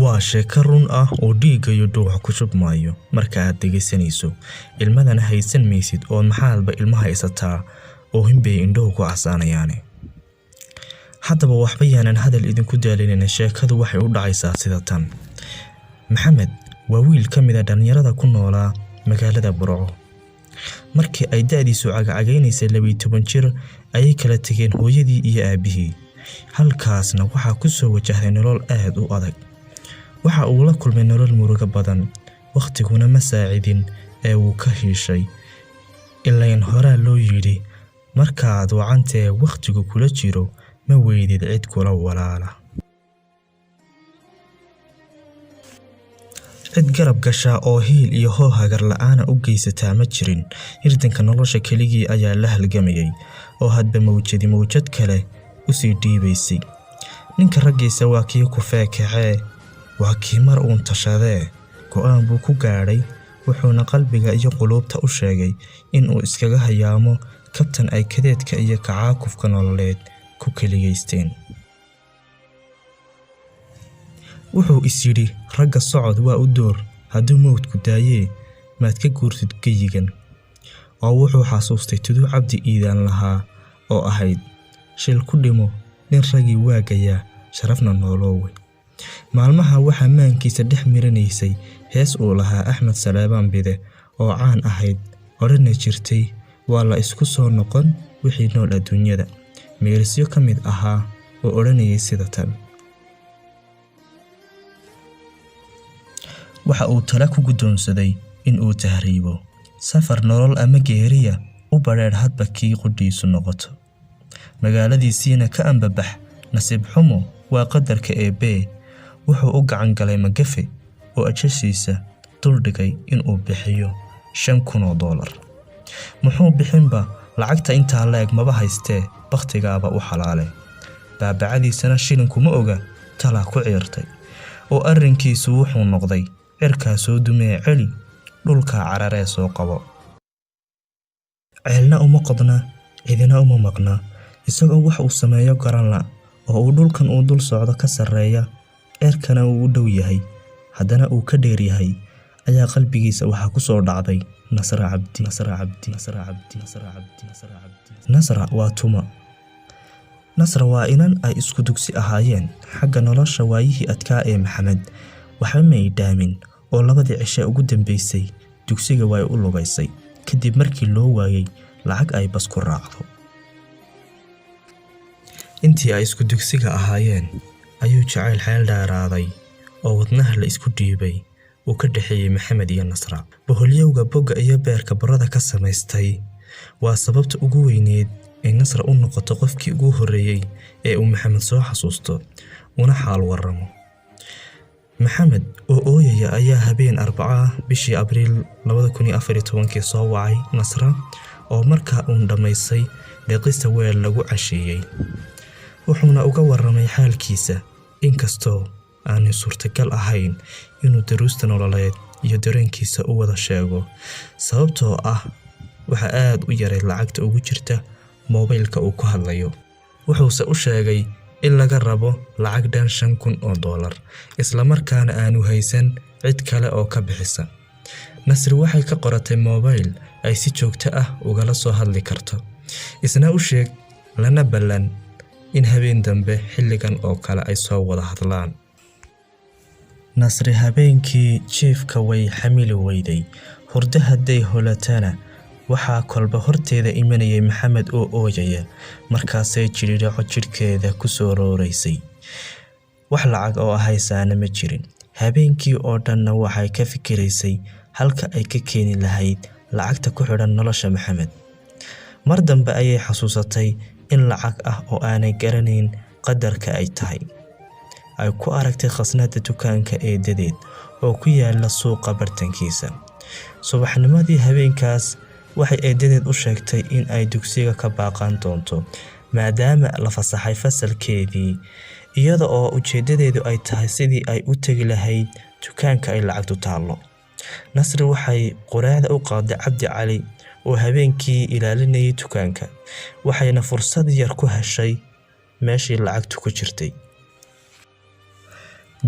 waa sheeko run ah oo dhiigga iyo dhuuxa ku shubmaayo marka aad dhegaysanayso. Ilmadana haysan maysid oo maxaalba ilmaha haysataa oo hinbay indhuhu ku casaanayaane. haddaba waxba yaanan hadal idinku daalinayna, sheekadu waxay u dhacaysaa sida tan. Maxamed waa wiil ka mid ah dhalinyarada ku noolaa magaalada Burco. markii ay da'diisu cagacagaynaysay 12 jir ayay kala tageen hooyadii iyo aabihii. halkaasna waxaa ku soo wajahday nolol aad u adag. waxa uu la kulmay nolol murugo badan, waqtiguna ma saacidin ee uu ka hiishay. ilaan horaa loo yidhi markaad wacantee waqtigu kula jiro ma weydid cid kula walaala. cid garab gasha oo hiil iyo hoo hagar la'aana u geysataa ma jirin. hirdanka nolosha keligii ayaa la halgamayay oo hadba mawjad kale u sii dhiibaysay. ninka raggiisa waa kii ku feekacee, waa kii mar uun tashadee go'aan buu ku gaadhay, wuxuuna qalbiga iyo quluubta u sheegay in uu iskaga hayaamo kabtan ay kadeedka iyo kacaakufka nololeed ku keligaysteen. wuxuu is yidhi ragga socod waa u door, hadduu mawdku daayee maad ka guurtid geyigan. oo wuxuu xasuustay tuduu cabdi iidaan lahaa oo ahayd shil ku dhimo nin raggii waagayaa sharafna nooloowe. maalmaha waxaa maankiisa dhex miranaysay hees uu lahaa Axmed Saleebaan Bide oo caan ahayd, odhana jirtay waa la isku soo noqon wixii nool adduunyada. meerisyo ka mid ahaa oo odhanayay sida tan. waxa uu tala ku guddoonsaday in uu tahriibo safar nolol ama geeriya u badheer hadba kii qudhiisu noqoto. magaaladiisiina ka ambabax, nasiib xumo waa qadarka eebbe. wuxuu u gacan galay magafe oo ajashiisa duldhigay in uu bixiyo $5,000. muxuu bixinba lacagta intaa leeg maba haystee, bakhtigaaba u xalaale. baabacadiisana shilinkuma oga, talaa ku ciirtay oo arrinkiisu wuxuu noqday cirkaa soo dumee celi, dhulkaa cararee soo qabo. ceelna uma qodna, cidina uma maqna, isagoo wax uu sameeyo garan la oo uu dhulkan uu dul socdo ka sarreeya, cirkana uu u dhow yahay haddana uu ka dheer yahay, ayaa qalbigiisa waxaa ku soo dhacday Nasra Cabdi. Nasra waa tuma. Nasra waa inan ay isku dugsi ahaayeen. xagga nolosha waayihii adkaa ee Maxamed waxba ma ay dhaamin oo labadii cishe ugu dambeysay dugsiga way u lugaysay kadib markii loo waayay lacag ay bas ku raacdo. intii ay isku dugsiga ahaayeen ayuu jacayl xeel dheeraaday oo wadnaha la isku dhiibay uu ka dhaxeeyay Maxamed iyo Nasra. boholyowga bogga iyo beerka barada ka samaystay waa sababta ugu weyneed ee Nasra u noqoto qofkii ugu horeeyay ee uu Maxamed soo xasuusto una xaal waramo. Maxamed oo ooyaya ayaa habeen Arbacaa bishii Abriil 2014 soo wacay Nasra oo markaa uu dhamaysay deeqista weel lagu casheeyay. wuxuuna uga warramay xaalkiisa, inkastoo aanay suurtagal ahayn inuu daruusta nololeed iyo dareenkiisa u wada sheego sababtoo ah waxa aad u yaray lacagta ugu jirta moobilka uu ku hadlayo. wuxuuse u sheegay in laga rabo lacag dhan $5,000 isla markaana aanu haysan cid kale oo ka bixisa. Nasri waxay ka qoratay moobil ay si joogto ah ugala soo hadli karto, isna u sheeg lana ballan in habeen dambe xilligan oo kale ay soo wada hadlaan. Nasri habeenkii jiifka way xamili weyday, hurdo hadday holatana waxaa kolba horteeda imanayay Maxamed oo ooyaya, markaasay jiriiraco jidhkeeda ku soo rooraysay. wax lacag oo haysaana ma jirin. habeenkii oo dhanna waxay ka fikiraysay halka ay ka keeni lahayd lacagta ku xidhan nolosha Maxamed. mar dambe ayay xasuusatay in lacag ah oo aanay garanayn qadarka ay tahay ay ku aragtay khasnada dukaanka eedadeed oo ku yaala suuqa bartankiisa. subaxnimadii habeenkaas waxay eedadeed u sheegtay in ay dugsiga ka baaqan doonto maadaama la fasaxay fasalkeedii, iyada oo ujeedadeedu ay tahay sidii ay u tagi lahayd dukaanka ay lacagtu taallo. Nasri waxay quraacda u qaaday Cabdi Cali oo habeenkii ilaalinayay dukaanka, waxayna fursad yar ku heshay meeshii lacagtu ku jirtay.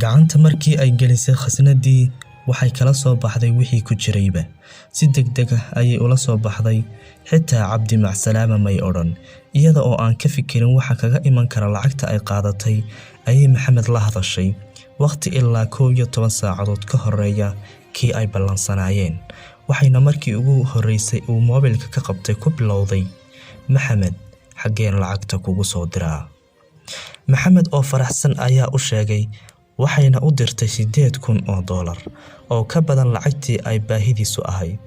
gacanta markii ay gelisay khasnadii waxay kala soo baxday wixii ku jirayba si degdeg ah ayay ula soo baxday xitaa Cabdi Macsalaama may odhan iyada oo aan ka fikirin waxa kaga iman kara lacagta ay qaadatay ayay Maxamed la hadashay waqti ilaa 12 saacadood ka horeeya kii ay ballansanaayeen waxayna markii ugu horeysay uu moobilka ka qabtay ku bilowday Maxamed xageen lacagta kugu soo diraa Maxamed oo faraxsan ayaa u sheegay waxayna u dirtay $8,000 oo ka badan lacagtii ay baahidiisu ahayd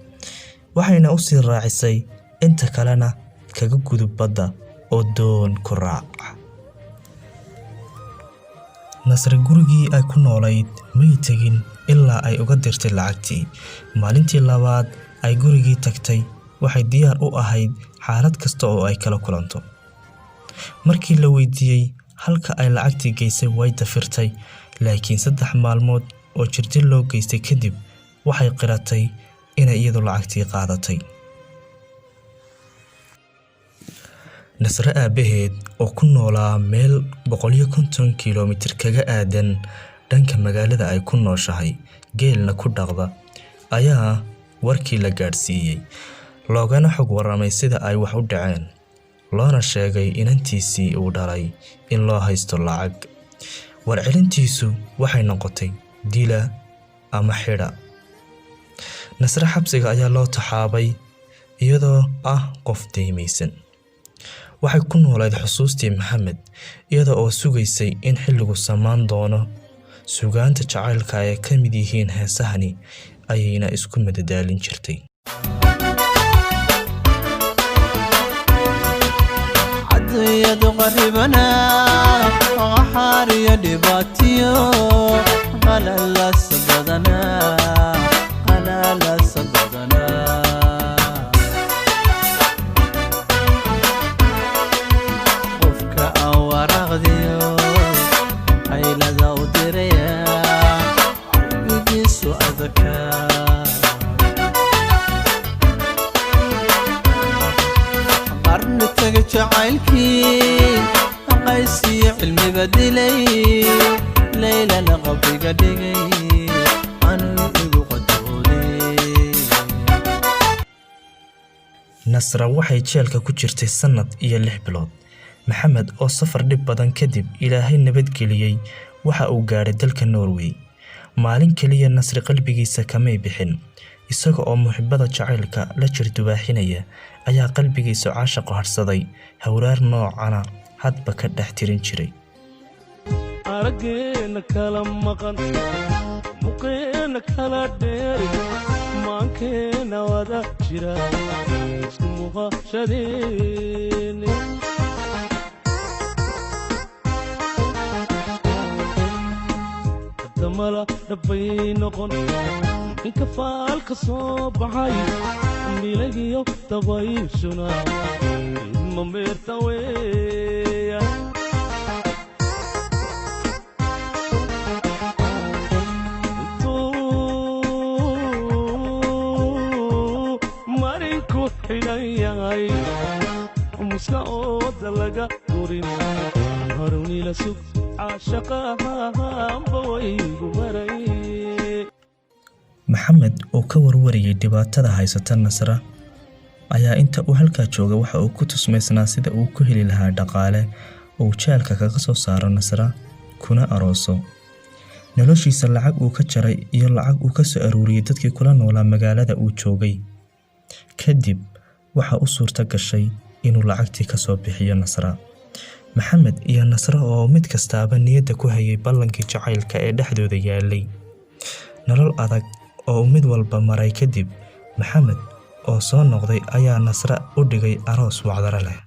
waxayna u sii raacisay inta kalena kaga gudub badda oo doon ku raac Nasra gurigii ay ku noolayd may tagin ilaa ay uga dirtay lacagtii maalintii labaad ay gurigii tagtay waxay diyaar u ahayd xaalad kasta oo ay kala kulanto markii la weydiiyay halka ay lacagtii geysay way dafirtay laakiin 3 maalmood oo jirdil loo geystay kadib waxay qiratay inay iyadu lacagtii qaadatay Nasra aabaheed oo ku noolaa meel 150 kiiloomitir kaga aadan dhanka magaalada ay ku nooshahay geelna ku dhaqda ayaa warkii la gaarsiiyay loogana xog waramay sida ay wax u dhaceen loona sheegay inantiisii uu dhalay in loo haysto lacag warcelintiisu waxay noqotay dila ama xidha Nasra xabsiga ayaa loo taxaabay iyadoo ah qof deemaysan waxay ku noolayd xusuustii Maxamed iyada oo sugaysay in xilligu samaan doono sugaanta jacaylka ay ka mid yihiin heesahani ayayna isku madadaalin jirtay عديد غريبنا وحاري دباتيو قلال صددنا قلال صددنا قفك أورغديو هيلا ذو دريا بيسو أذكار قرنتك جعلكي قيسي علمي بدلي ليلة نغبي قدقي أنا إيقو قدولي Nasra waxay jeelka ku jirtay sanad iyo 6 bilood Maxamed oo safar dhib badan kadib Ilaahay nabad geliyay waxa uu gaaray dalka Norway maalin kaliya Nasra qalbigiisa kamay bixin isaga oo muhibbada jacaylka la jirdubaaxinaya ayaa qalbigiisa caashaq harsaday hawraar noocana hadba ka dhex tirin jiray aragena kala maqan muqeena kala dheer maankeena wada jira isku muuqashadeen damala dhabbay noqon inka faalka soo baxay milagiyo dabayshuna ma meerta weeya marinku xidhayay muska ooda laga gurin harunila sug caashaqahanba waygu maray Maxamed oo ka warwariyay dhibaatada haysata Nasra ayaa inta uu halka jooga waxa uu ku tusmeysnaa sida uu ku heli lahaa dhaqaale oo jeelka kaga soo saaro Nasra kuna arooso noloshiisa lacag uu ka jaray iyo lacag uu ka soo aruuriyay dadkii kula noolaa magaalada uu joogay kadib waxa uu suurta gashay inuu lacagtii ka soo bixiyo Nasra Maxamed iyo Nasra oo mid kastaaba niyada ku hayay ballankii jacaylka ee dhexdooda yaalay nolol adag oo mid walba maray kadib Maxamed oo soo noqday ayaa Nasra u dhigay aroos wacdara leh